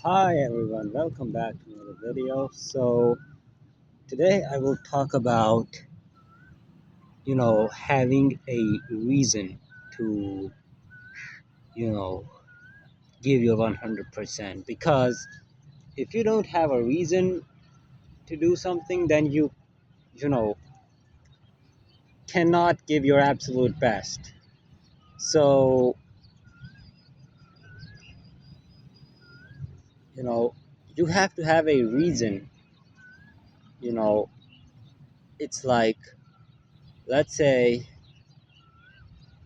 Hi everyone, welcome back to another video. So today I will talk about, having a reason to, you know, give your 100%. Because if you don't have a reason to do something, then you know, cannot give your absolute best. So, you know, you have to have a reason. You know, it's like, let's say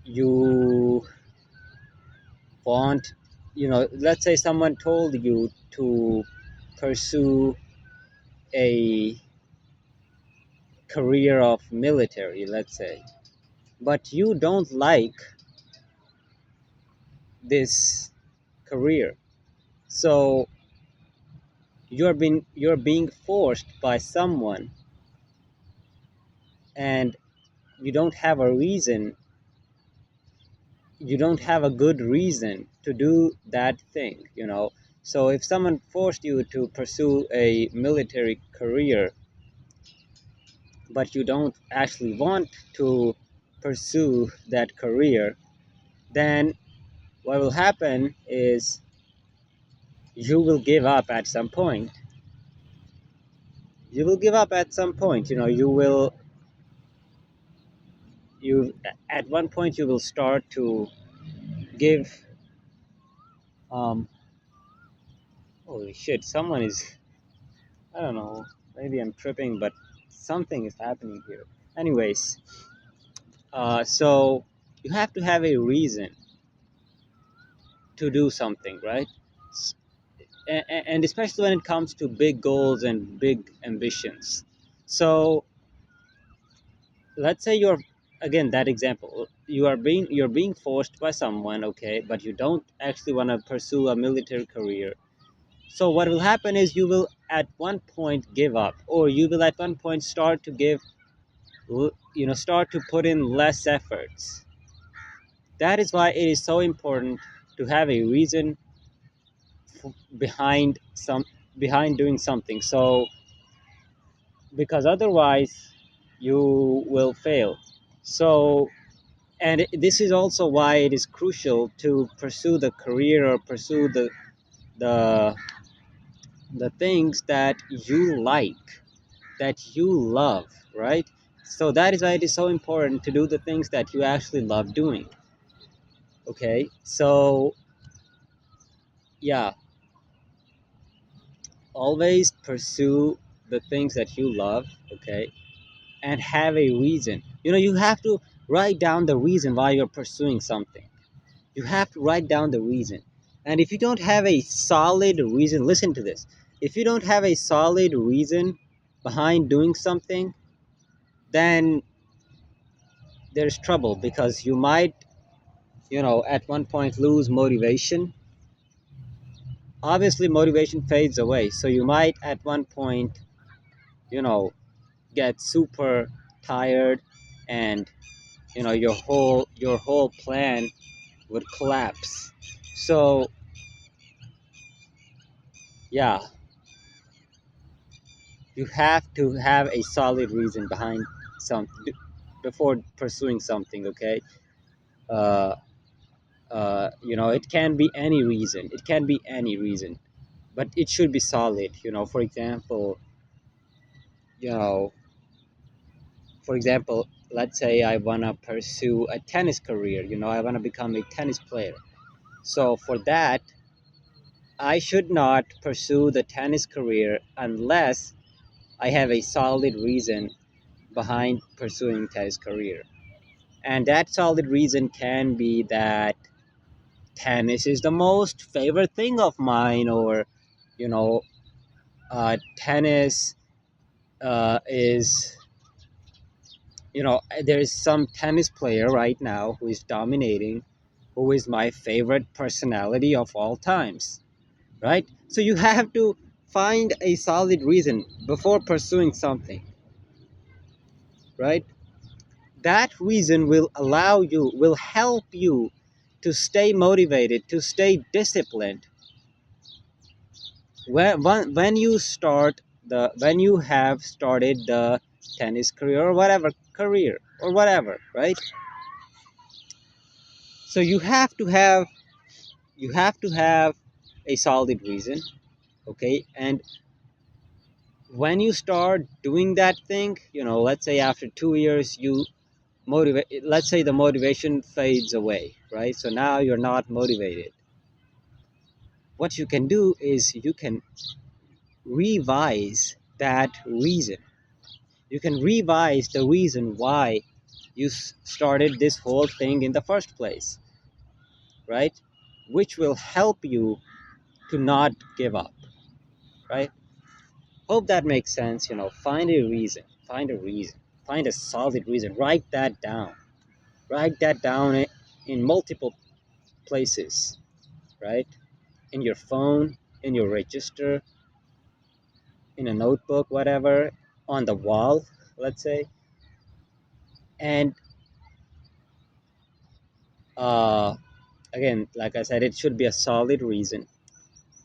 you want, let's say someone told you to pursue a career of military, let's say, but you don't like this career. So you're being forced by someone, and you don't have a reason, you don't have a good reason to do that thing. So if someone forced you to pursue a military career, but you don't actually want to pursue that career, then what will happen is you will give up at some point. You will give up at some point. You at one point you will start to give. Um, Holy shit! Someone is. I don't know. Maybe I'm tripping, but something is happening here. Anyways, so you have to have a reason to do something, right? And especially when it comes to big goals and big ambitions. So let's say you're, again, that example, you're being forced by someone, okay, but you don't actually want to pursue a military career. So what will happen is you will at one point give up, or you will at one point start to start to put in less efforts. That is why it is so important to have a reason behind doing something. So because otherwise you will fail. So, and this is also why it is crucial to pursue the career or pursue the the things that you like, that you love, right? So that is why it is so important to do the things that you actually love doing. Okay, so yeah, always pursue the things that you love. Okay, and have a reason. You have to write down the reason why you're pursuing something. You have to write down the reason. And if you don't have a solid reason, listen to this. If you don't have a solid reason behind doing something, then there's trouble, because you might, at one point lose motivation. Obviously, motivation fades away. So you might at one point, you know, get super tired, and your whole plan would collapse. So yeah, you have to have a solid reason behind something before pursuing something. Okay, uh, it can be any reason. It can be any reason, but it should be solid. For example, you know, let's say I wanna pursue a tennis career. I wanna become a tennis player. So for that, I should not pursue the tennis career unless I have a solid reason behind pursuing tennis career. And that solid reason can be that tennis is the most favorite thing of mine, or you know tennis is, there is some tennis player right now who is dominating, who is my favorite personality of all times, right? So you have to find a solid reason before pursuing something, right? That reason will help you to stay motivated, to stay disciplined, when you start the when you have started the tennis career or whatever career or whatever, right? So you have to have a solid reason, okay? And when you start doing that thing, let's say after 2 years you motivate, let's say the motivation fades away, right? So now you're not motivated. What you can do is you can revise that reason. You can revise the reason why you started this whole thing in the first place, right? Which will help you to not give up, right? Hope that makes sense. Find a reason, find a solid reason. Write that down in multiple places, right? In your phone, in your register, in a notebook, whatever, on the wall, let's say. And uh, again, like I said, it should be a solid reason.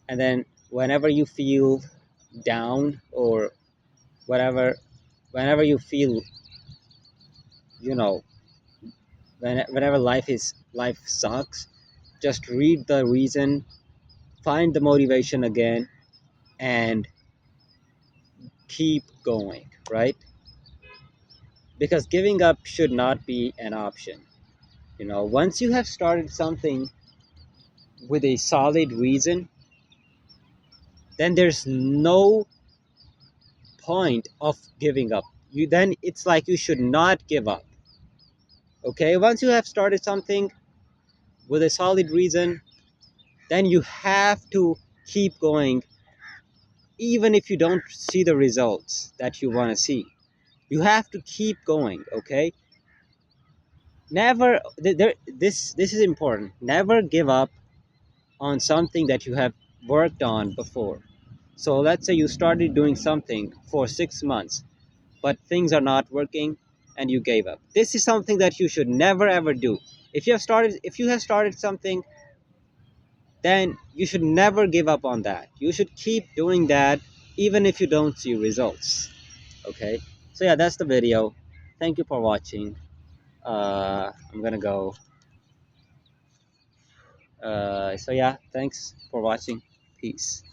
And then whenever you feel down or whatever, whenever you feel, you know, whenever life sucks, just read the reason, find the motivation again, and keep going, right? Because giving up should not be an option. Once you have started something with a solid reason, then there's no point of giving up. Then it's like you should not give up. Okay, once you have started something with a solid reason, then you have to keep going, even if you don't see the results that you want to see. You have to keep going. Okay, never. This is important. Never give up on something that you have worked on before. So let's say you started doing something for 6 months, but things are not working and you gave up. This is something that you should never ever do. If you have started something, then you should never give up on that. You should keep doing that even if you don't see results. Okay? So yeah, that's the video. Thank you for watching. I'm gonna go. So yeah, thanks for watching. Peace.